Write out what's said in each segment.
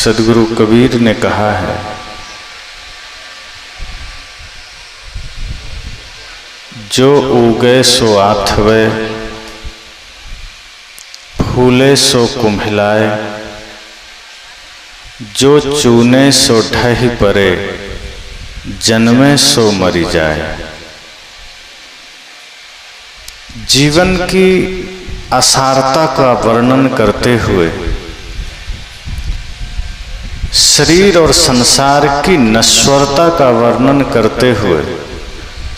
सद्गुरु कबीर ने कहा है, जो उगे सो आथवे, फूले सो कुम्हिलाए, जो चूने सो ढहि परे, जन्मे सो मरी जाए। जीवन की असारता का वर्णन करते हुए, शरीर और संसार की नश्वरता का वर्णन करते हुए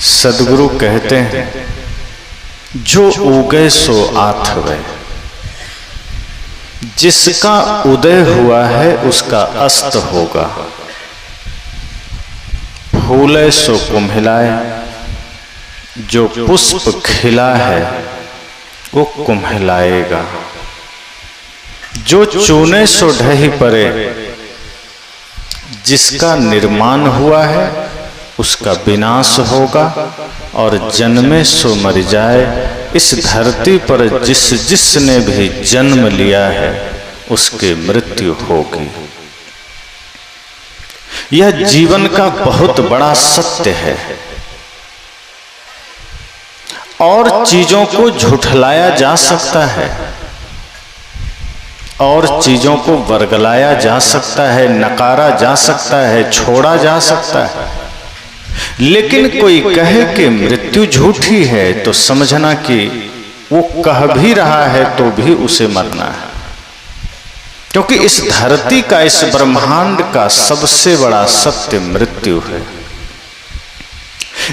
सद्गुरु कहते हैं, जो उगे सो आथवे। जिसका उदय हुआ है उसका अस्त होगा। फूले सो कुम्हिलाए, जो पुष्प खिला है वो कुम्हिलाएगा। जो चूने सो ढहि परे, जिसका निर्माण हुआ है उसका विनाश होगा। और जन्मे सो मर जाए। इस धरती पर जिसने भी जन्म लिया है उसकी मृत्यु होगी। यह जीवन का बहुत बड़ा सत्य है। और चीजों को झुठलाया जा सकता है, और चीजों को वर्गलाया जा सकता है, नकारा जा सकता है, छोड़ा जा सकता है, लेकिन कोई कहे कि मृत्यु झूठी है तो समझना कि वो कह भी रहा है तो भी उसे मरना है। क्योंकि इस धरती का, इस ब्रह्मांड का सबसे बड़ा सत्य मृत्यु है।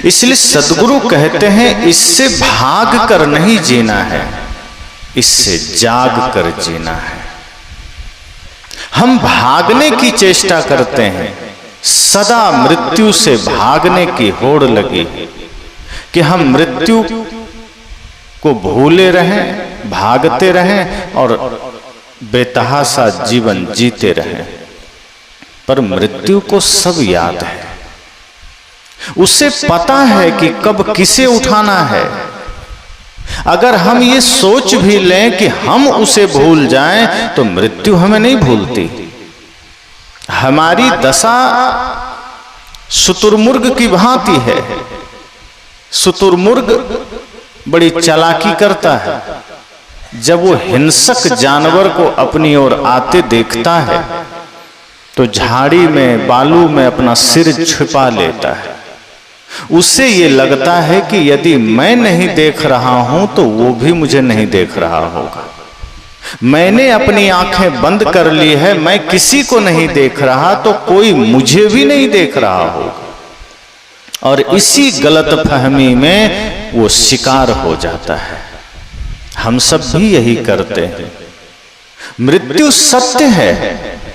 इसलिए सद्गुरु कहते हैं, इससे भाग कर नहीं जीना है, इससे जाग कर जीना है। हम भागने की चेष्टा करते हैं, सदा मृत्यु से भागने की होड़ लगी कि हम मृत्यु को भूले रहें, भागते रहें और बेतहासा जीवन जीते रहें। पर मृत्यु को सब याद है, उसे पता है कि कब किसे उठाना है। अगर हम ये सोच भी लें कि हम उसे भूल जाएं तो मृत्यु हमें नहीं भूलती। हमारी दशा शुतुरमुर्ग की भांति है। शुतुरमुर्ग बड़ी चालाकी करता है। जब वो हिंसक जानवर को अपनी ओर आते देखता है तो झाड़ी में, बालू में अपना सिर छिपा लेता है। उससे ये लगता है कि यदि मैं नहीं देख रहा हूं तो वो भी मुझे नहीं देख रहा होगा। मैंने अपनी आंखें बंद कर ली है, मैं किसी को नहीं देख रहा तो कोई मुझे भी नहीं देख रहा होगा। और इसी गलतफहमी में वो शिकार हो जाता है। हम सब भी यही करते हैं। मृत्यु सत्य है,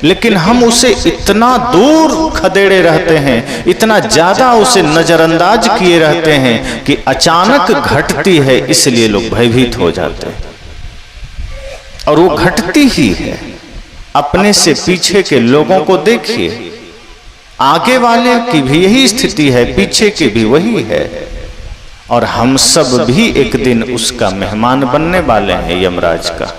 लेकिन हम उसे इतना दूर खदेड़े रहते हैं, इतना ज्यादा उसे नजरअंदाज किए रहते हैं कि अचानक घटती है इसलिए लोग भयभीत हो जाते हैं। और वो घटती ही है। अपने से पीछे के लोगों को देखिए, आगे वाले की भी यही स्थिति है, पीछे की भी वही है। और हम सब भी एक दिन उसका मेहमान बनने वाले हैं, यमराज का।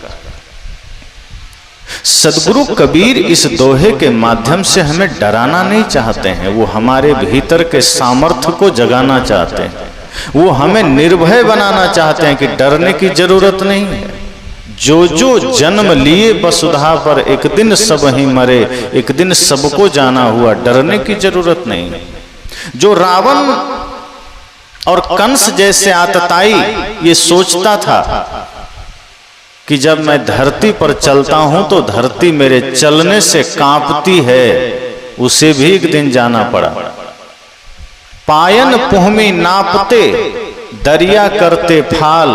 सद्गुरु कबीर इस दोहे के माध्यम से हमें डराना नहीं चाहते हैं, वो हमारे भीतर के सामर्थ्य को जगाना चाहते हैं। वो हमें निर्भय बनाना चाहते हैं कि डरने की जरूरत नहीं है। जो जो जन्म लिए वसुधा पर, एक दिन सब ही मरे, एक दिन सबको जाना हुआ, डरने की जरूरत नहीं। जो रावण और कंस जैसे आतताई ये सोचता था कि जब मैं धरती पर चलता हूं तो धरती मेरे चलने से कांपती है, उसे भी एक दिन जाना पड़ा। पायन पुहमी नापते, दरिया करते फाल,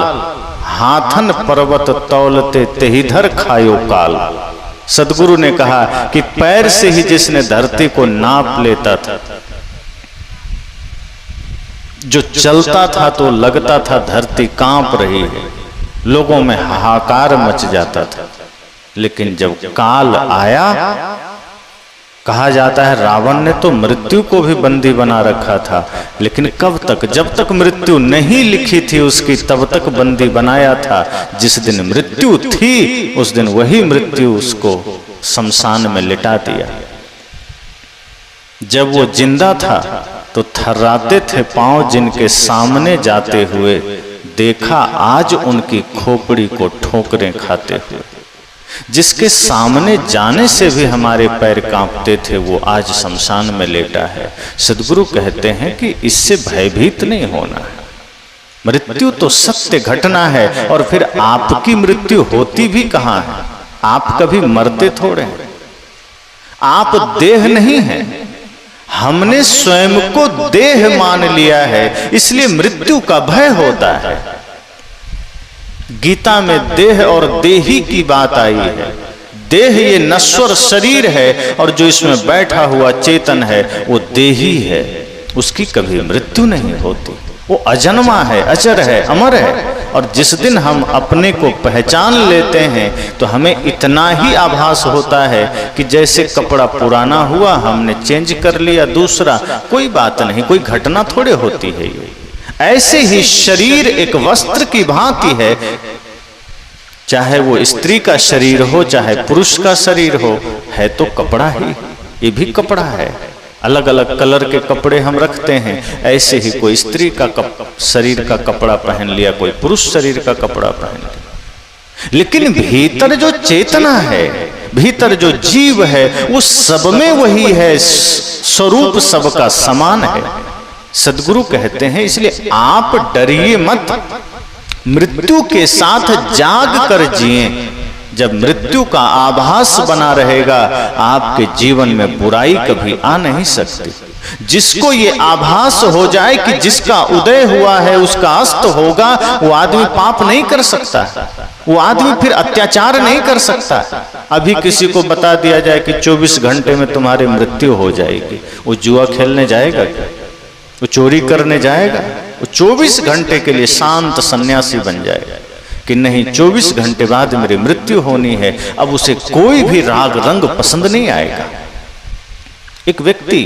हाथन पर्वत तौलते तेहिधर खायो काल। सद्गुरु ने कहा कि पैर से ही जिसने धरती को नाप लेता था, जो चलता था तो लगता था धरती कांप रही है, लोगों में हाहाकार मच जाता था। लेकिन जब काल आया, कहा जाता है रावण ने तो मृत्यु को भी बंदी बना रखा था, लेकिन कब तक? जब तक मृत्यु नहीं लिखी थी उसकी तब तक बंदी बनाया था। जिस दिन मृत्यु थी उस दिन वही मृत्यु उसको शमशान में लिटा दिया। जब वो जिंदा था तो थर्राते थे पांव जिनके सामने जाते हुए, देखा आज उनकी खोपड़ी को ठोकरें खाते हुए। जिसके सामने जाने से भी हमारे पैर कांपते थे वो आज शमशान में लेटा है। सद्गुरु कहते हैं कि इससे भयभीत नहीं होना है। मृत्यु तो सत्य घटना है, और फिर आपकी मृत्यु होती भी कहां है? आप कभी मरते थोड़े हैं, आप देह नहीं हैं। हमने स्वयं को देह मान लिया है, इसलिए मृत्यु का भय होता है। गीता में देह और देही की बात आई है। देह ये नश्वर शरीर है, और जो इसमें बैठा हुआ चेतन है वो देही है। उसकी कभी मृत्यु नहीं होती, वो अजन्मा है, अजर है, अमर है। और जिस दिन हम अपने को पहचान लेते हैं तो हमें इतना ही आभास होता है कि जैसे कपड़ा पुराना हुआ, हमने चेंज कर लिया दूसरा, कोई बात नहीं, कोई घटना थोड़े होती है। ऐसे ही शरीर एक वस्त्र की भांति है, चाहे वो स्त्री का शरीर हो चाहे पुरुष का शरीर हो, है तो कपड़ा ही। ये भी कपड़ा है। अलग अलग कलर के कपड़े हम रखते हैं, ऐसे ही कोई स्त्री का शरीर का कपड़ा पहन लिया, कोई पुरुष शरीर का कपड़ा पहन लिया। लेकिन भीतर जो चेतना है, भीतर जो जीव है, वो सब में वही है, स्वरूप सबका समान है। सद्गुरु कहते हैं इसलिए आप डरिए मत, मृत्यु के साथ जाग कर जिए। जब मृत्यु का आभास बना रहेगा, आपके जीवन में बुराई कभी आ नहीं सकती। जिसको ये आभास हो जाए कि जिसका उदय हुआ है उसका अस्त होगा, वो आदमी पाप नहीं कर सकता, वो आदमी फिर अत्याचार नहीं कर सकता। अभी किसी को बता दिया जाए कि 24 घंटे में तुम्हारी मृत्यु हो जाएगी, वो जुआ खेलने जाएगा क्या? वो चोरी करने जाएगा? वो 24 घंटे के लिए शांत सन्यासी बन जाएगा कि नहीं, 24 घंटे बाद मेरी मृत्यु होनी है। अब उसे कोई भी राग रंग पसंद नहीं आएगा। एक व्यक्ति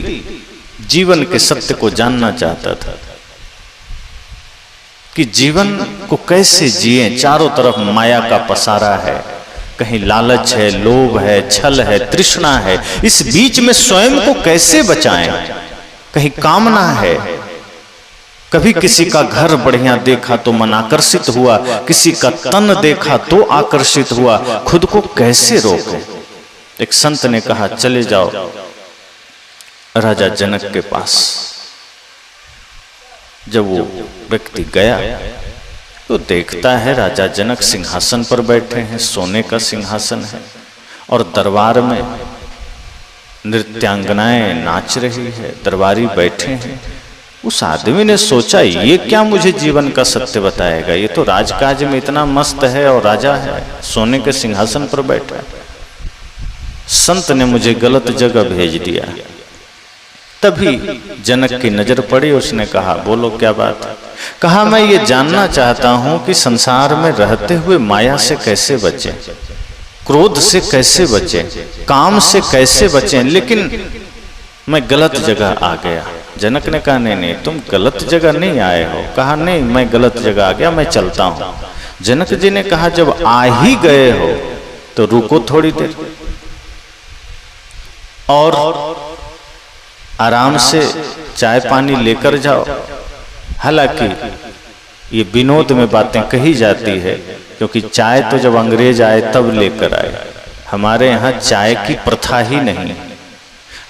जीवन के सत्य को जानना चाहता था कि जीवन को कैसे जिए। चारों तरफ माया का पसारा है, कहीं लालच है, लोभ है, छल है, तृष्णा है। इस बीच में स्वयं को कैसे बचाएं? कहीं कामना है, कभी किसी का घर बढ़िया देखा तो मन आकर्षित हुआ, किसी का तन देखा तो आकर्षित हुआ, खुद को कैसे रोकें? एक संत ने कहा चले जाओ राजा जनक के पास। जब वो व्यक्ति गया तो देखता है राजा जनक सिंहासन पर बैठे हैं, सोने का सिंहासन है, और दरबार में नृत्यांगनाएं नाच रही है, दरबारी बैठे हैं। उस आदमी ने सोचा ये क्या मुझे जीवन का सत्य बताएगा, ये तो राजकाज में इतना मस्त है और राजा है, सोने के सिंहासन पर बैठा है। संत ने मुझे गलत जगह भेज दिया। तभी जनक की नजर पड़ी, उसने कहा बोलो क्या बात है? कहा मैं ये जानना चाहता हूं कि संसार में रहते हुए माया से कैसे बचें, क्रोध से कैसे बचें, काम से कैसे बचें, लेकिन मैं गलत जगह आ गया। जनक ने कहा नहीं नहीं, तुम गलत जगह नहीं आए हो। कहा नहीं, मैं गलत जगह आ गया, मैं चलता हूं। जनक जी ने कहा जब आ ही गए हो तो रुको थोड़ी देर और आराम से चाय पानी लेकर जाओ। हालांकि ये विनोद में बातें कही जाती है, क्योंकि चाय तो जब अंग्रेज आए तब लेकर आए। हमारे यहाँ चाय की प्रथा ही नहीं।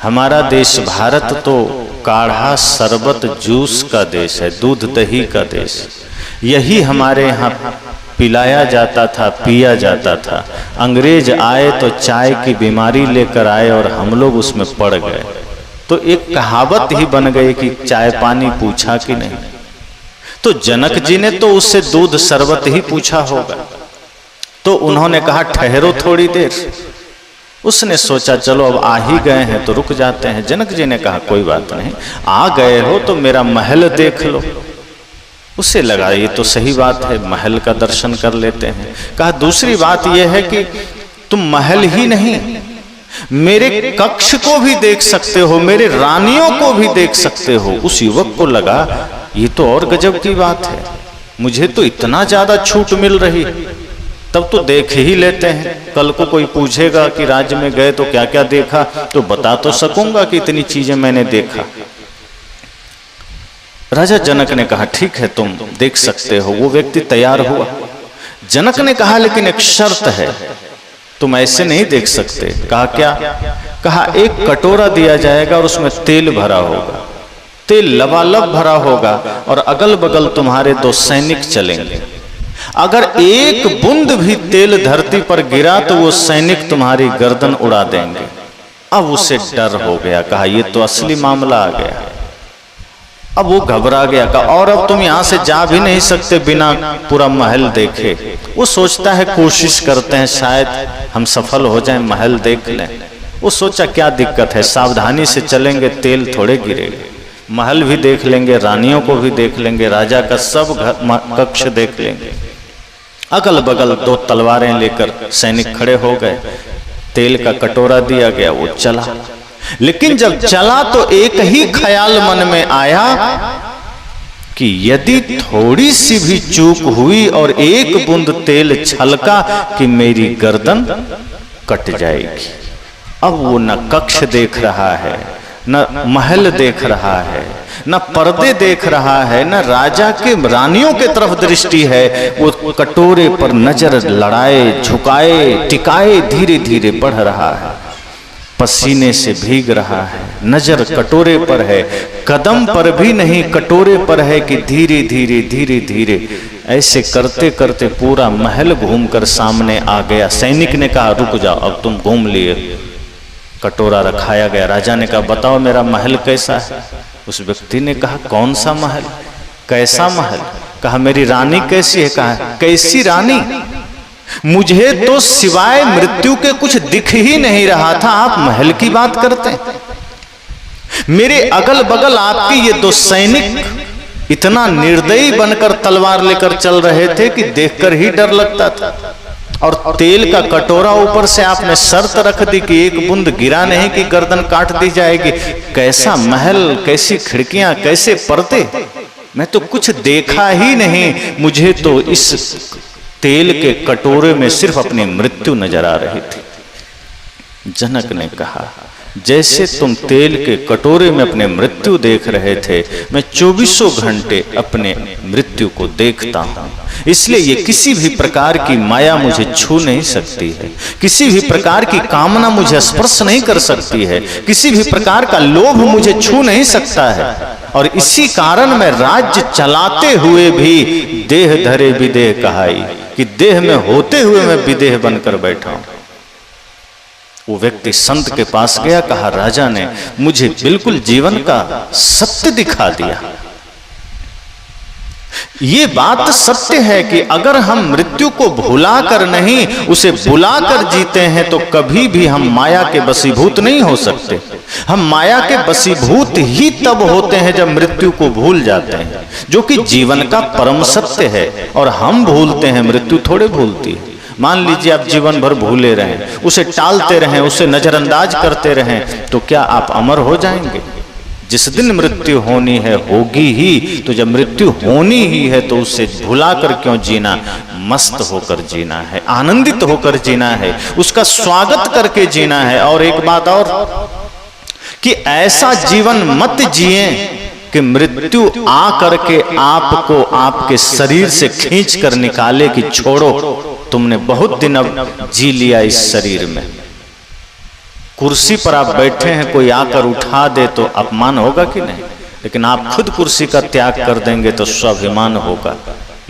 हमारा देश भारत तो काढ़ा शरबत जूस का देश है, दूध दही का देश। यही हमारे यहाँ पिलाया जाता था, पिया जाता था। अंग्रेज आए तो चाय की बीमारी लेकर आए और हम लोग उसमें पड़ गए। तो एक कहावत ही बन गई कि चाय पानी पूछा कि नहीं। तो जनक जी ने तो उससे दूध शरबत ही पूछा होगा, तो उन्होंने कहा ठहरो थोड़ी देर। उसने सोचा चलो अब आ ही गए हैं तो रुक जाते हैं। जनक जी ने कहा कोई बात नहीं, आ गए हो तो मेरा महल देख लो। उसे लगा ये तो सही बात है, महल का दर्शन कर लेते हैं। कहा दूसरी बात यह है कि तुम महल ही नहीं, मेरे कक्ष को भी देख सकते हो, मेरे रानियों को भी देख सकते हो। उस युवक को लगा ये तो और गजब की बात है, मुझे तो इतना ज्यादा छूट मिल रही। तब तो देख ही लेते हैं। कल को कोई पूछेगा कि राज्य में गए तो क्या क्या देखा, तो बता तो सकूंगा कि इतनी चीजें मैंने देखा। राजा जनक ने कहा ठीक है तुम देख सकते हो। वो व्यक्ति तैयार हुआ। जनक ने कहा लेकिन एक शर्त है, तुम ऐसे नहीं देख सकते। कहा क्या? कहा एक कटोरा दिया जाएगा और उसमें तेल भरा होगा, तेल लबालब भरा होगा, और अगल बगल तुम्हारे 2 सैनिक चलेंगे। अगर एक बूंद भी तेल धरती पर गिरा तो वो सैनिक तुम्हारी गर्दन उड़ा देंगे। अब उसे डर हो गया। कहा ये तो असली मामला आ गया। अब वो घबरा गया। कहा और अब तुम यहां से जा भी नहीं सकते बिना पूरा महल देखे। वो सोचता है कोशिश करते हैं शायद हम सफल हो जाएं, महल देख लें। वो सोचा क्या दिक्कत है, सावधानी से चलेंगे, तेल थोड़े गिरेगा। महल भी देख लेंगे, रानियों को भी देख लेंगे, राजा का सब कक्ष देख लेंगे। अगल बगल 2 तलवारें लेकर सैनिक खड़े हो गए। तेल का कटोरा दिया गया, वो चला। लेकिन जब चला तो एक ही ख्याल मन में आया कि यदि थोड़ी सी भी चूक हुई और एक बूंद तेल छलका कि मेरी गर्दन कट जाएगी। अब वो न कक्ष देख रहा है, न महल देख रहा है, न पर्दे देख रहा है, न राजा के रानियों के तरफ दृष्टि है। वो कटोरे पर नजर लड़ाए, झुकाए, टिकाए धीरे धीरे बढ़ रहा है। पसीने से भीग रहा है, नजर कटोरे पर है, कदम पर भी नहीं कटोरे पर है कि धीरे धीरे धीरे धीरे ऐसे करते करते पूरा महल घूमकर सामने आ गया। सैनिक ने कहा रुक जाओ, अब तुम घूम लिए। कटोरा रखाया गया। राजा ने कहा बताओ मेरा महल कैसा है? उस व्यक्ति ने कहा कौन सा महल, कैसा महल? कहा मेरी रानी कैसी है? कहा कैसी रानी? मुझे तो सिवाय मृत्यु के कुछ दिख ही नहीं रहा था, आप महल की बात करते हैं। मेरे अगल बगल आपके ये 2 सैनिक इतना निर्दयी बनकर तलवार लेकर चल रहे थे कि देखकर ही डर लगता था। और तेल का कटोरा ऊपर से आपने शर्त रख दी कि एक बूंद गिरा नहीं कि गर्दन काट दी जाएगी। कैसा महल, कैसी खिड़कियां, कैसे पर्दे, मैं तो कुछ देखा ही नहीं। मुझे तो इस तेल के कटोरे में सिर्फ अपनी मृत्यु नजर आ रही थी। जनक ने कहा जैसे तुम तेल के कटोरे में अपने मृत्यु देख रहे थे, मैं 24 घंटे अपने मृत्यु को देखता हूं। इसलिए ये किसी भी प्रकार की माया मुझे छू नहीं सकती है, किसी भी प्रकार की कामना मुझे स्पर्श नहीं कर सकती है, किसी भी प्रकार का लोभ मुझे छू नहीं सकता है। और इसी कारण मैं राज्य चलाते हुए भी देह धरे विदेह कहाई, कि देह में होते हुए मैं विदेह बनकर बैठा हूं। वो व्यक्ति संत के पास गया, कहा राजा ने मुझे बिल्कुल जीवन का सत्य दिखा दिया। ये बात सत्य है कि अगर हम मृत्यु को भुलाकर नहीं उसे बुलाकर जीते हैं तो कभी भी हम माया के वशीभूत नहीं हो सकते। हम माया के वशीभूत ही तब होते हैं जब मृत्यु को भूल जाते हैं, जो कि जीवन का परम सत्य है। और हम भूलते हैं, मृत्यु थोड़े भूलती है। मान लीजिए आप जीवन भर भूले रहें, उसे टालते रहें, उसे नजरअंदाज करते रहें, तो क्या आप अमर हो जाएंगे? जिस दिन मृत्यु होनी है होगी ही। तो जब मृत्यु होनी ही है तो उसे भुलाकर क्यों जीना? मस्त होकर जीना है, आनंदित होकर जीना है, उसका स्वागत करके जीना है। और एक बात और, कि ऐसा जीवन मत जिए कि मृत्यु आ करके आपको आपके शरीर से खींच कर निकाले कि छोड़ो, तुमने बहुत दिन अब जी लिया इस शरीर में। कुर्सी पर आप बैठे हैं, कोई आकर उठा दे तो अपमान होगा कि नहीं? लेकिन आप खुद कुर्सी का त्याग कर देंगे तो स्वाभिमान होगा।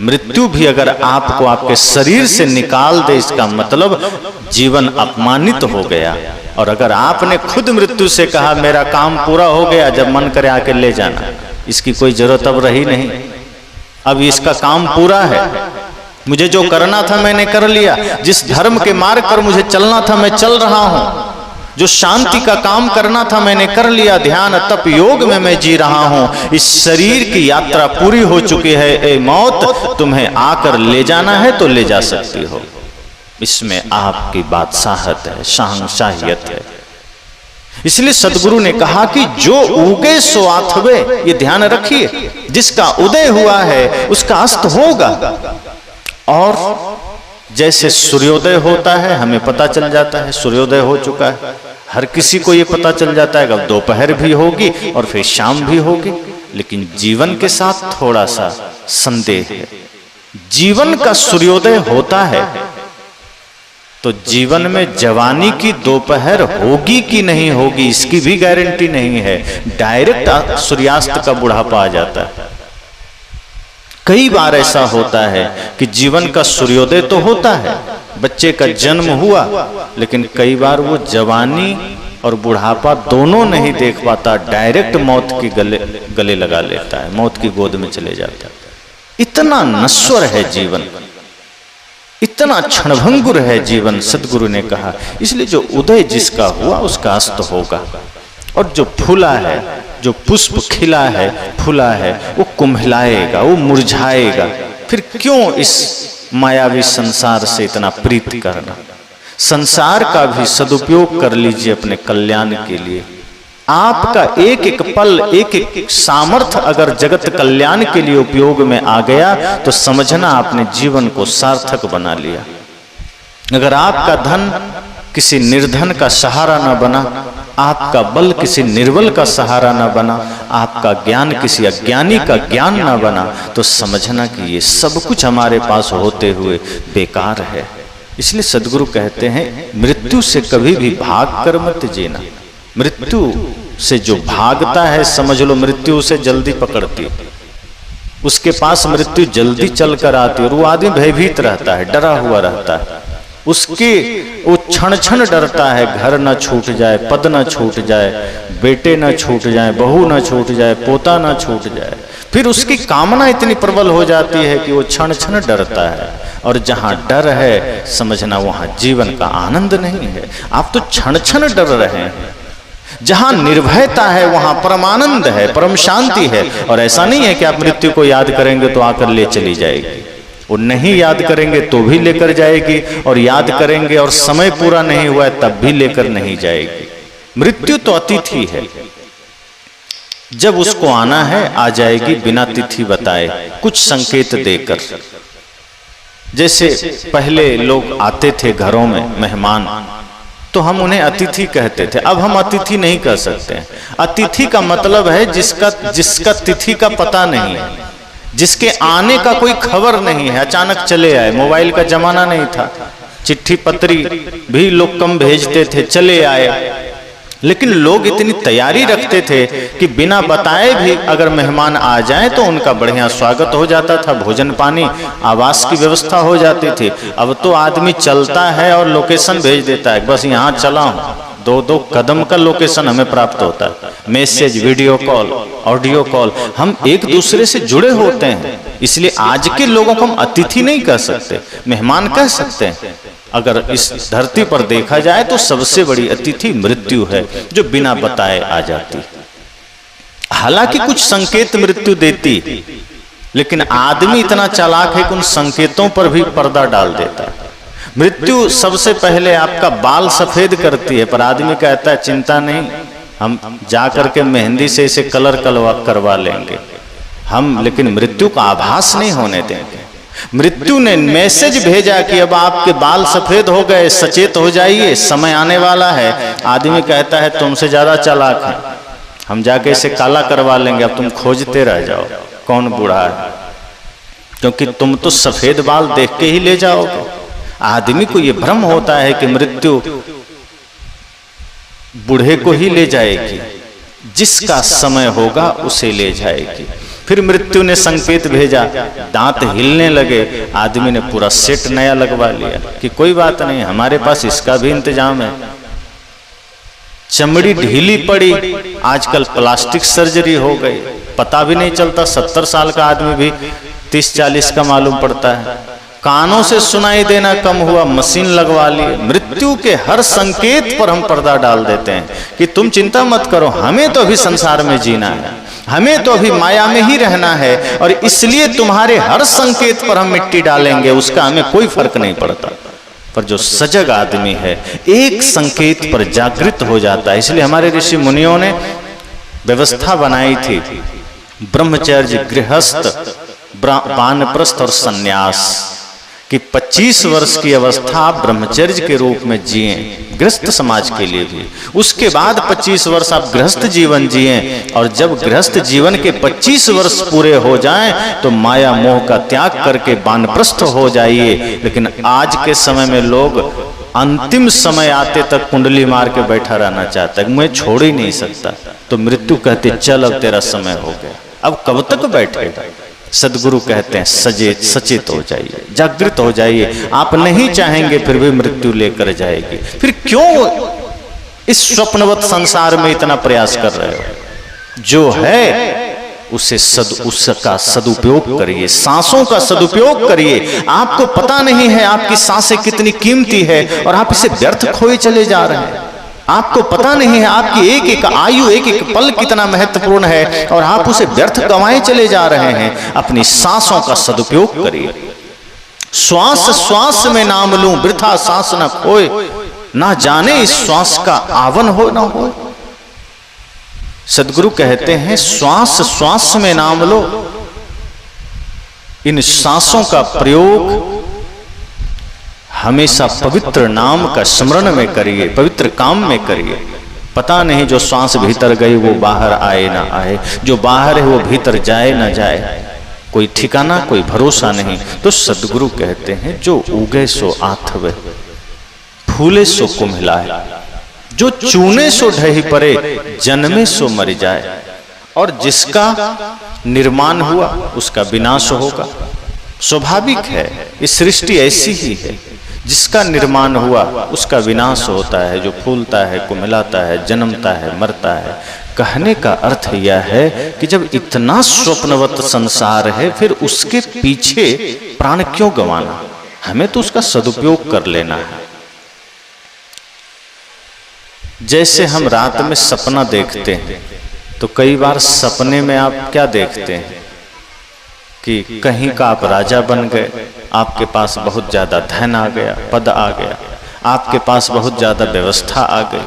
मृत्यु भी अगर आपको आपके शरीर से निकाल दे, इसका मतलब जीवन अपमानित हो गया। और अगर आपने खुद मृत्यु से कहा मेरा काम पूरा हो गया, जब मन करे आके ले जाना, इसकी कोई जरूरत अब रही नहीं, अब इसका काम पूरा है, मुझे जो करना था मैंने कर लिया, जिस धर्म के मार्ग पर मुझे चलना था मैं चल रहा हूं, जो शांति का काम करना था मैंने कर लिया, ध्यान तप योग में मैं जी रहा हूं। इस शरीर की यात्रा पूरी हो चुकी है। ए मौत, तुम्हें आकर ले जाना है तो ले जा सकती हो। इसमें आपकी बादशाहत है, शहंशाहियत है। इसलिए सदगुरु ने कहा कि जो उगे सो आथवे, ये ध्यान रखिए, जिसका उदय हुआ है उसका अस्त होगा। और जैसे सूर्योदय होता है हमें पता चल जाता है सूर्योदय हो चुका है, हर किसी को ये पता चल जाता है कि अब दोपहर भी होगी और फिर शाम भी होगी। लेकिन जीवन के साथ थोड़ा सा संदेह है। जीवन का सूर्योदय होता है तो जीवन में जवानी की दोपहर होगी कि नहीं होगी इसकी भी गारंटी नहीं है। डायरेक्ट सूर्यास्त का बुढ़ापा आ जाता है। कई बार ऐसा होता है कि जीवन का सूर्योदय तो होता है, बच्चे का जन्म हुआ, लेकिन कई बार वो जवानी और बुढ़ापा दोनों नहीं देख पाता, डायरेक्ट मौत की गले लगा लेता है, मौत की गोद में चले जाता है। इतना नश्वर है जीवन, इतना क्षणभंगुर है जीवन, सदगुरु ने कहा। इसलिए जो उदय जिसका हुआ उसका अस्त होगा, और जो फूला है, जो पुष्प खिला है, फूला है, वो कुम्हलाएगा, वो मुरझाएगा। फिर क्यों इस मायावी संसार से इतना प्रीत करना? संसार का भी सदुपयोग कर लीजिए अपने कल्याण के लिए। आपका एक एक पल, एक एक सामर्थ्य अगर जगत कल्याण के लिए उपयोग में आ गया तो समझना आपने जीवन को सार्थक बना लिया। अगर आपका धन किसी निर्धन का सहारा न बना, आपका बल किसी निर्बल का सहारा न बना, आपका ज्ञान किसी अज्ञानी का ज्ञान न बना, तो समझना कि ये सब कुछ हमारे पास होते हुए बेकार है। इसलिए सदगुरु कहते हैं मृत्यु से कभी भी भाग कर मत जीना। मृत्यु से जो भागता है समझ लो मृत्यु उसे जल्दी पकड़ती, उसके पास मृत्यु जल्दी चल कर आती है, और वो आदमी भयभीत रहता है, डरा हुआ रहता है। उसके वो क्षण क्षण डरता है घर न छूट जाए, पद न छूट जाए, बेटे न छूट जाए, बहू न छूट जाए, पोता न छूट जाए। फिर उसकी कामना इतनी प्रबल हो जाती है कि वो क्षण क्षण डरता है, और जहां डर है समझना वहां जीवन का आनंद नहीं है। आप तो क्षण क्षण डर रहे हैं। जहां निर्भयता है वहां परमानंद है, परम शांति है। और ऐसा नहीं है कि आप मृत्यु को याद करेंगे तो आकर ले चली जाएगी, वो नहीं याद करेंगे तो भी लेकर जाएगी, और याद करेंगे और समय पूरा नहीं हुआ है तब भी लेकर नहीं जाएगी। मृत्यु तो अतिथि है, जब उसको आना है आ जाएगी बिना तिथि बताए, कुछ संकेत देकर। जैसे पहले लोग आते थे घरों में मेहमान, तो हम उन्हें अतिथि कहते थे, अब हम अतिथि नहीं कह सकते। अतिथि का मतलब है जिसका तिथि का पता नहीं है, जिसके आने का कोई खबर नहीं है, अचानक चले आए। मोबाइल का जमाना नहीं था, चिट्ठी पत्री भी लोग कम भेजते थे, चले आए। लेकिन लोग इतनी तैयारी रखते थे कि बिना बताए भी अगर मेहमान आ जाए तो उनका बढ़िया स्वागत हो जाता था, भोजन पानी आवास की व्यवस्था हो जाती थी। अब तो आदमी चलता है और लोकेशन भेज देता है, बस यहाँ चला हूँ, 2-2 कदम का लोकेशन हमें प्राप्त होता है। Message, video call, audio call, हम एक दूसरे से जुड़े होते हैं। इसलिए आज के लोगों को हम अतिथि नहीं कह सकते, मेहमान कह सकते हैं। अगर इस धरती पर देखा जाए तो सबसे बड़ी अतिथि मृत्यु है, जो बिना बताए आ जाती। हालांकि कुछ संकेत मृत्यु देती, लेकिन आदमी इतना चालाक है कि उन संकेतों पर भी पर्दा डाल देता है। मृत्यु सबसे पहले आपका बाल सफेद करती है, पर आदमी कहता है चिंता नहीं, हम जा करके मेहंदी से इसे कलर करवा लेंगे हम, लेकिन मृत्यु का आभास नहीं होने देंगे। मृत्यु ने मैसेज भेजा कि अब आपके बाल सफेद हो गए, सचेत हो जाइए, समय आने वाला है। आदमी कहता है तुमसे ज्यादा चालाक है, हम जाके इसे काला करवा लेंगे, अब तुम खोजते रह जाओ कौन बूढ़ा है, क्योंकि तुम तो सफेद बाल देख के ही ले जाओगे। आदमी को यह भ्रम होता है कि मृत्यु बूढ़े को ही ले जाएगी, जिसका समय होगा उसे ले जाएगी। फिर मृत्यु ने संकेत भेजा, दांत हिलने लगे, आदमी ने पूरा सेट नया लगवा लिया कि कोई बात नहीं, हमारे पास इसका भी इंतजाम है। चमड़ी ढीली पड़ी, आजकल प्लास्टिक सर्जरी हो गई, पता भी नहीं चलता, 70 साल का आदमी भी 30-40 का मालूम पड़ता है। कानों से सुनाई देना कम हुआ, मशीन लगवा ली। मृत्यु के हर संकेत पर हम पर्दा डाल देते हैं कि तुम चिंता मत करो, हमें तो अभी संसार में जीना है, हमें तो अभी माया में ही रहना है, और इसलिए तुम्हारे हर संकेत पर हम मिट्टी डालेंगे, उसका हमें कोई फर्क नहीं पड़ता। पर जो सजग आदमी है एक संकेत पर जागृत हो जाता है। इसलिए हमारे ऋषि मुनियों ने व्यवस्था बनाई थी, ब्रह्मचर्य, गृहस्थ, वानप्रस्थ और सन्यास, कि 25 वर्ष की अवस्था आप ब्रह्मचर्य के रूप में जिए, गृहस्थ समाज के लिए भी, उसके बाद 25 वर्ष आप गृहस्थ जीवन जिए, और जब गृहस्थ जीवन के 25 वर्ष पूरे हो जाएं तो माया मोह का त्याग करके वानप्रस्थ हो जाइए। लेकिन आज के समय में लोग अंतिम समय आते तक कुंडली मार के बैठा रहना चाहता है, मैं छोड़ ही नहीं सकता, तो मृत्यु कहते चल अब तेरा समय हो गया, अब कब तक बैठेगा। सदगुरु कहते हैं सचेत हो जाइए, जागृत हो जाइए। आप नहीं चाहेंगे फिर भी मृत्यु लेकर जाएगी, फिर क्यों इस स्वप्नवत संसार में इतना प्रयास कर रहे हो। जो है उसका सदुपयोग करिए, सांसों का सदुपयोग करिए। आपको पता नहीं है आपकी सांसें कितनी कीमती है और आप इसे व्यर्थ खोए चले जा रहे हैं। आपको पता नहीं है आपकी एक एक आयु, एक एक पल कितना महत्वपूर्ण है और आप उसे व्यर्थ गंवाए चले जा रहे हैं। अपनी सांसों का सदुपयोग करिए। श्वास श्वास में नाम लूं, वृथा सांस न खोए, ना जाने इस श्वास का आवन हो ना हो। सदगुरु कहते हैं श्वास श्वास में नाम लो। इन सांसों का प्रयोग हमेशा पवित्र नाम का स्मरण में करिए, पवित्र काम में करिए। पता नहीं जो श्वास भीतर गई वो बाहर आए ना आए, जो बाहर है वो भीतर जाए ना जाए, कोई ठिकाना कोई भरोसा नहीं। तो सदगुरु कहते हैं जो उगे सो आथवे, फूले सो कुम्हिलाए, जो चूने सो ढही परे, जन्मे सो मर जाए। और जिसका निर्माण हुआ उसका विनाश होगा, स्वाभाविक है, इस सृष्टि ऐसी ही है। जिसका निर्माण हुआ उसका विनाश होता है, जो फूलता है, कुम्हिलाता है, जन्मता है, मरता है। कहने का अर्थ यह है कि जब इतना स्वप्नवत संसार है फिर उसके पीछे प्राण क्यों गंवाना, हमें तो उसका सदुपयोग कर लेना है। जैसे हम रात में सपना देखते हैं तो कई बार सपने में आप क्या देखते हैं कि कहीं का आप राजा बन गए, आपके पास बहुत ज्यादा धन आ गया, पद आ गया, आपके पास बहुत ज्यादा व्यवस्था आ गई,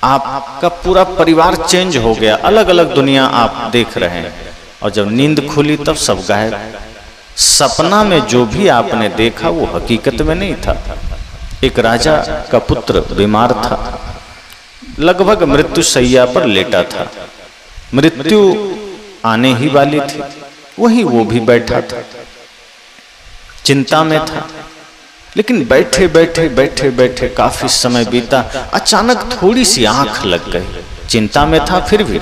आपका पूरा परिवार चेंज हो गया, अलग अलग दुनिया आप देख रहे हैं। और जब नींद खुली तब सब गायब। सपना में जो भी आपने देखा वो हकीकत में नहीं था। एक राजा का पुत्र बीमार था, लगभग मृत्यु शैया पर लेटा था, मृत्यु आने ही वाली थी, वहीं वो भी बैठा था, चिंता में था। लेकिन बैठे बैठे बैठे बैठे काफी समय बीता, अचानक थोड़ी सी आंख लग गई। चिंता में था फिर भी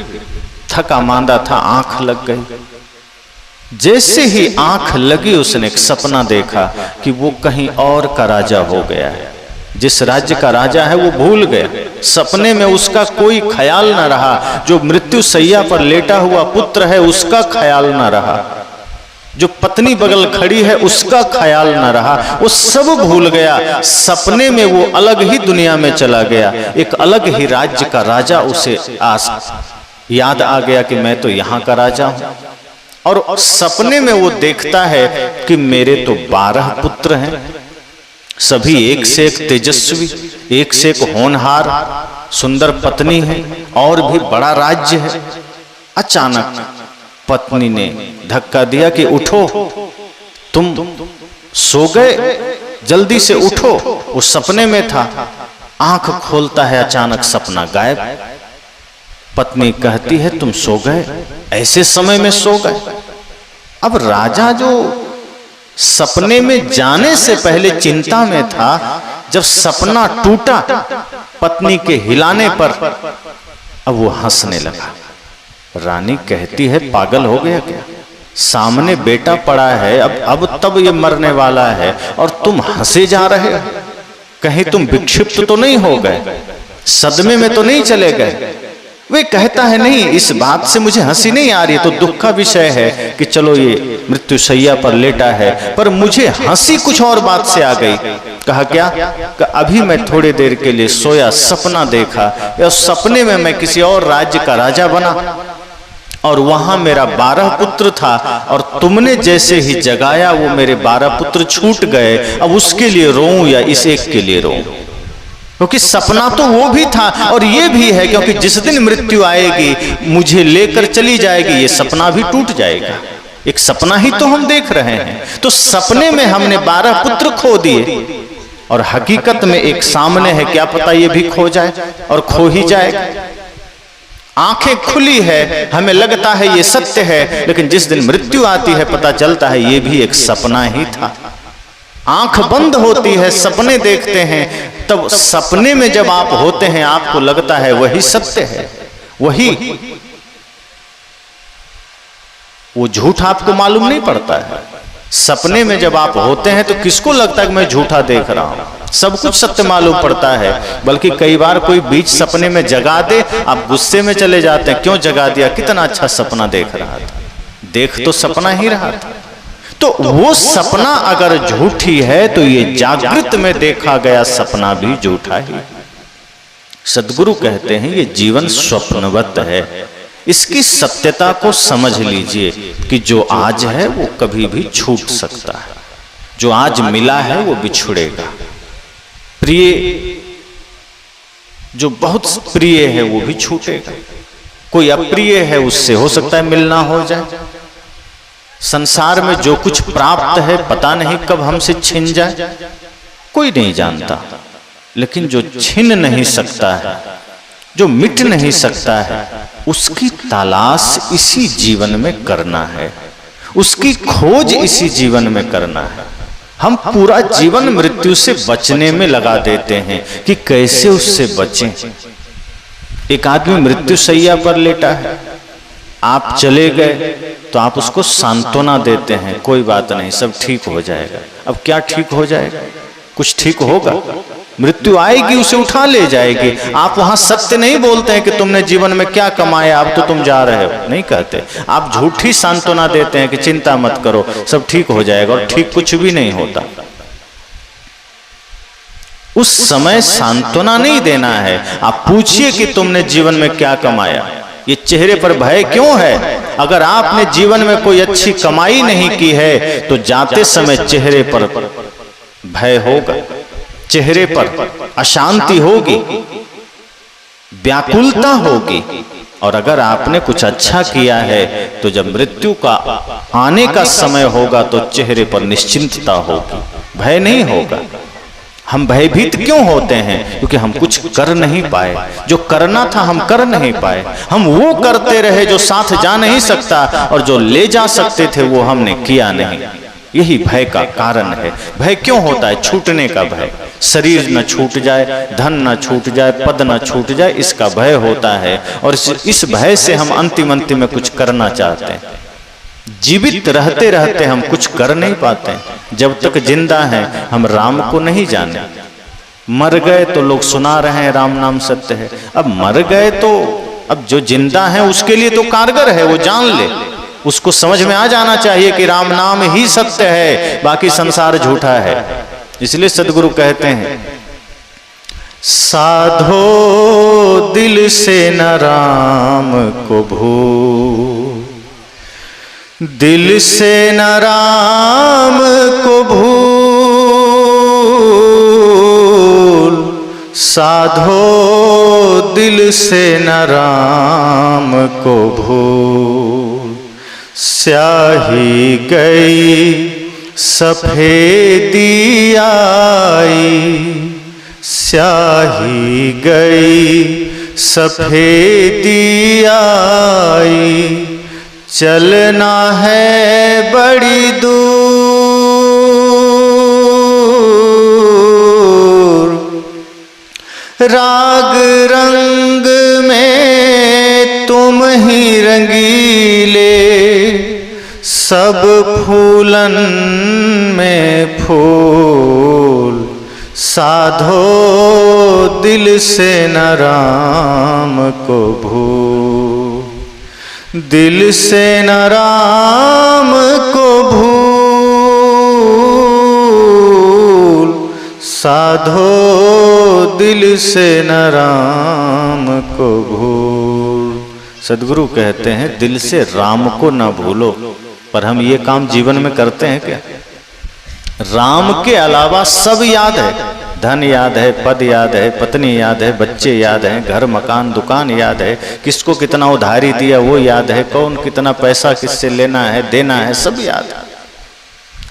थका मांदा था, आंख लग गई। जैसे ही आंख लगी उसने एक सपना देखा कि वो कहीं और का राजा हो गया है, जिस राज्य का राजा है वो भूल गया। सपने में उसका कोई ख्याल न रहा, जो मृत्यु शैया पर लेटा हुआ पुत्र है उसका ख्याल न रहा, जो पत्नी बगल खड़ी है उसका ख्याल न रहा, वो सब भूल गया। सपने में वो अलग ही दुनिया में चला गया, एक अलग ही राज्य का राजा उसे याद आ गया कि मैं तो यहाँ का राजा हूँ। और सपने में वो देखता है कि मेरे तो 12 पुत्र हैं, सभी एक से एक तेजस्वी, एक से एक होनहार, सुंदर पत्नी है और भी बड़ा राज्य है। अचानक पत्नी ने धक्का दिया कि उठो, तुम सो गए, जल्दी से उठो। वो सपने में था, आंख खोलता है, अचानक सपना गायब। पत्नी कहती है तुम सो गए, ऐसे समय में सो गए। अब राजा जो सपने में जाने से पहले चिंता में था, जब सपना टूटा पत्नी के हिलाने पर, अब वो हंसने लगा। रानी कहती है पागल हो गया क्या, सामने बेटा पड़ा है, अब तब ये मरने वाला है और तुम हंसे जा रहे हो, कहीं तुम विक्षिप्त तो नहीं हो गए, सदमे में तो नहीं चले गए। वे कहता है नहीं, इस बात से मुझे हंसी नहीं आ रही, तो दुख का विषय है कि चलो ये मृत्यु शैया पर लेटा है, पर मुझे हंसी कुछ और बात से आ गई। कहा क्या? कि अभी मैं थोड़ी देर के लिए सोया, सपना देखा, या सपने में मैं किसी और राज्य का राजा बना और वहां मेरा 12 पुत्र था, और तुमने जैसे ही जगाया वो मेरे 12 पुत्र छूट गए। अब उसके लिए रोऊं या इस एक के लिए रोऊं? क्योंकि सपना तो वो भी था और ये भी है, क्योंकि जिस दिन मृत्यु आएगी मुझे लेकर चली जाएगी, ये सपना भी टूट जाएगा। एक सपना ही तो हम देख रहे हैं। तो सपने में हमने 12 पुत्र खो दिए और हकीकत में एक सामने है, क्या पता ये भी खो जाए और खो ही जाएगा। आंखें खुली है, हमें लगता है ये सत्य है, लेकिन जिस दिन मृत्यु आती है पता चलता है ये भी एक सपना ही था। आंख बंद होती है, सपने देखते हैं, तब सपने में जब आप होते हैं आपको लगता है वही सत्य है, वही, वो झूठ आपको मालूम नहीं पड़ता है। सपने में जब आप होते हैं तो किसको लगता है कि मैं झूठा देख रहा हूं, सब कुछ सत्य मालूम पड़ता है। बल्कि कई बार कोई बीच सपने में जगा दे, आप गुस्से में चले जाते हैं, क्यों जगा दिया, कितना अच्छा सपना देख रहा था, देख तो सपना ही रहा था। तो वो सपना अगर झूठी है तो ये जागृत में देखा गया सपना भी झूठा ही। सद्गुरु कहते हैं ये जीवन स्वप्नवत है, इसकी सत्यता को समझ लीजिए कि जो आज है वो कभी भी छूट सकता है, जो आज मिला है वो बिछुड़ेगा। प्रिय, जो बहुत प्रिय है वो भी छूटेगा, कोई अप्रिय है उससे हो सकता है मिलना हो जाए। संसार में जो कुछ प्राप्त है पता नहीं कब हमसे छिन जाए, कोई नहीं जानता। लेकिन जो छिन नहीं सकता है, जो मिट नहीं सकता है, उसकी तलाश इसी जीवन में करना है, उसकी खोज इसी जीवन में करना है। हम पूरा जीवन मृत्यु से बचने में लगा देते हैं कि कैसे उससे बचें। एक आदमी मृत्यु शैया पर लेटा है, आप चले गए तो आप उसको सांत्वना देते हैं, कोई बात नहीं सब ठीक हो जाएगा। अब क्या ठीक हो जाएगा, कुछ ठीक होगा? मृत्यु आएगी उसे उठा ले जाएगी। आप वहां सत्य नहीं बोलते हैं कि तुमने जीवन में क्या कमाया, अब तो तुम जा रहे हो, नहीं कहते। आप झूठी सांत्वना देते हैं कि चिंता मत करो सब ठीक हो जाएगा, और ठीक कुछ भी नहीं होता। उस समय सांत्वना नहीं देना है, आप पूछिए कि तुमने जीवन में क्या कमाया, ये चेहरे पर भय क्यों है? अगर आपने जीवन में कोई अच्छी कमाई नहीं की है तो जाते समय चेहरे पर भय होगा, चेहरे पर अशांति होगी, व्याकुलता होगी। और अगर आपने कुछ अच्छा किया है तो जब मृत्यु का आने का समय होगा तो चेहरे पर निश्चिंतता होगी, भय नहीं होगा। हम भयभीत क्यों होते हैं? क्योंकि हम कुछ कर नहीं पाए, जो करना था हम कर नहीं पाए। हम वो करते रहे जो साथ जा नहीं सकता, और जो ले जा सकते थे वो हमने किया नहीं। यही भय का कारण है। भय क्यों होता है? छूटने का भय। शरीर न छूट जाए, धन न छूट जाए, पद न छूट जाए, इसका भय होता है। और इस भय से हम अंतिम में कुछ करना चाहते हैं। जीवित रहते रहते हम कुछ कर नहीं पाते। जब तक जिंदा हैं हम राम को नहीं जाने। मर गए तो लोग सुना रहे हैं राम नाम सत्य है। अब मर गए तो अब जो जिंदा है उसके लिए तो कारगर है, वो जान ले, उसको समझ में आ जाना चाहिए कि राम नाम ही सत्य है, बाकी संसार झूठा है। इसलिए सद्गुरु कहते हैं, साधो दिल से न राम को भूल, दिल से न राम को भूल, साधो दिल से न राम को भूल। स्याही गई सफेदी आई, स्याही गई सफेदी आई, चलना है बड़ी दूर, राग रंग में तुम ही रंगीले, सब फूलन में फूल, साधो दिल से न राम को भूल, दिल से न राम को भूल, साधो दिल से न राम को भूल। सद्गुरु कहते हैं दिल से राम को न भूलो। पर हम ये काम जीवन में करते हैं क्या? राम के अलावा सब याद है, धन याद है, पद याद है, पत्नी याद है, बच्चे याद हैं, घर मकान दुकान याद है, किसको कितना उधारी दिया वो याद है, कौन कितना पैसा किससे लेना है देना है सब याद है,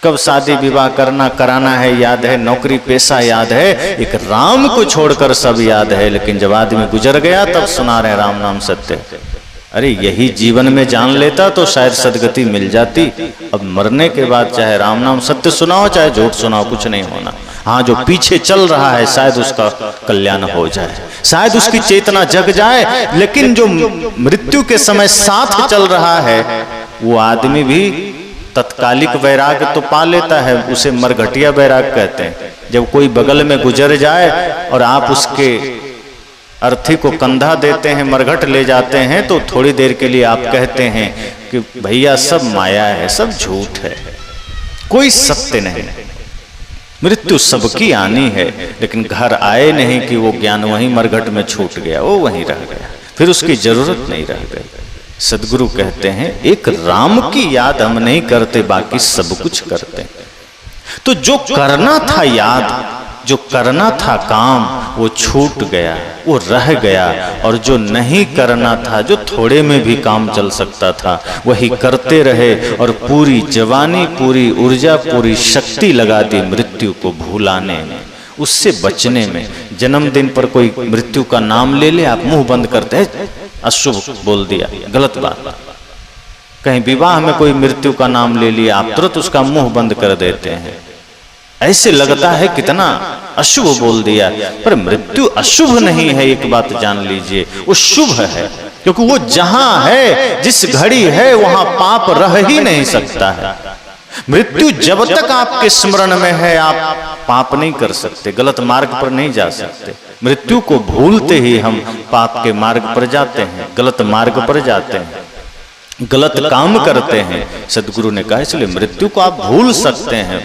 कब शादी विवाह करना कराना है याद है, नौकरी पेशा याद है, एक राम को छोड़कर सब याद है। लेकिन जब आदमी गुजर गया तब सुना रहे राम नाम सत्य। अरे यही जीवन में जान लेता तो शायद सदगति मिल जाती। अब मरने के बाद चाहे राम नाम सत्य सुनाओ चाहे झूठ सुनाओ कुछ नहीं होना। हाँ, जो पीछे चल रहा है शायद उसका कल्याण हो जाए, शायद उसकी चेतना जग जाए। लेकिन जो मृत्यु के समय साथ चल रहा है वो आदमी भी तत्कालिक वैराग तो पा लेता है, उसे मरघटिया वैराग कहते हैं। जब कोई बगल में गुजर जाए और आप उसके अर्थी को कंधा देते हैं, मरघट ले जाते हैं, तो थोड़ी देर के लिए आप कहते हैं कि भैया सब माया है, सब झूठ है, कोई सत्य नहीं। मृत्यु सबकी आनी है, लेकिन घर आए नहीं कि वो ज्ञान वहीं मरघट में छूट गया, वो वहीं रह गया, फिर उसकी जरूरत नहीं रह गई। सदगुरु कहते हैं एक राम की याद हम नहीं करते, बाकी सब कुछ करते। तो जो करना था याद, जो करना था काम, वो छूट गया, वो रह गया। और जो नहीं करना था, जो थोड़े में भी काम चल सकता था, वही करते रहे और पूरी जवानी, पूरी ऊर्जा, पूरी शक्ति लगा दी मृत्यु को भुलाने में, उससे बचने में। जन्मदिन पर कोई मृत्यु का नाम ले ले, आप मुंह बंद करते हैं, अशुभ बोल दिया, गलत बात। कहीं विवाह में कोई मृत्यु का नाम ले लिया, आप तुरंत उसका मुंह बंद कर देते हैं। ऐसे लगता है कितना अशुभ बोल दिया, पर मृत्यु अशुभ नहीं है, एक बात जान लीजिए, वो शुभ है। क्योंकि वो जहां है, जिस घड़ी है, वहां पाप रह ही नहीं सकता है। मृत्यु जब तक आपके स्मरण में है, आप पाप नहीं कर सकते, गलत मार्ग पर नहीं जा सकते। मृत्यु को भूलते ही हम पाप के मार्ग पर जाते हैं, गलत मार्ग पर जाते हैं, गलत काम करते हैं। सदगुरु ने कहा इसलिए मृत्यु को आप भूल सकते हैं,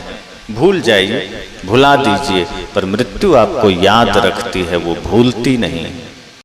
भूल जाइए, भुला दीजिए, पर मृत्यु आपको याद रखती है, वो भूलती नहीं।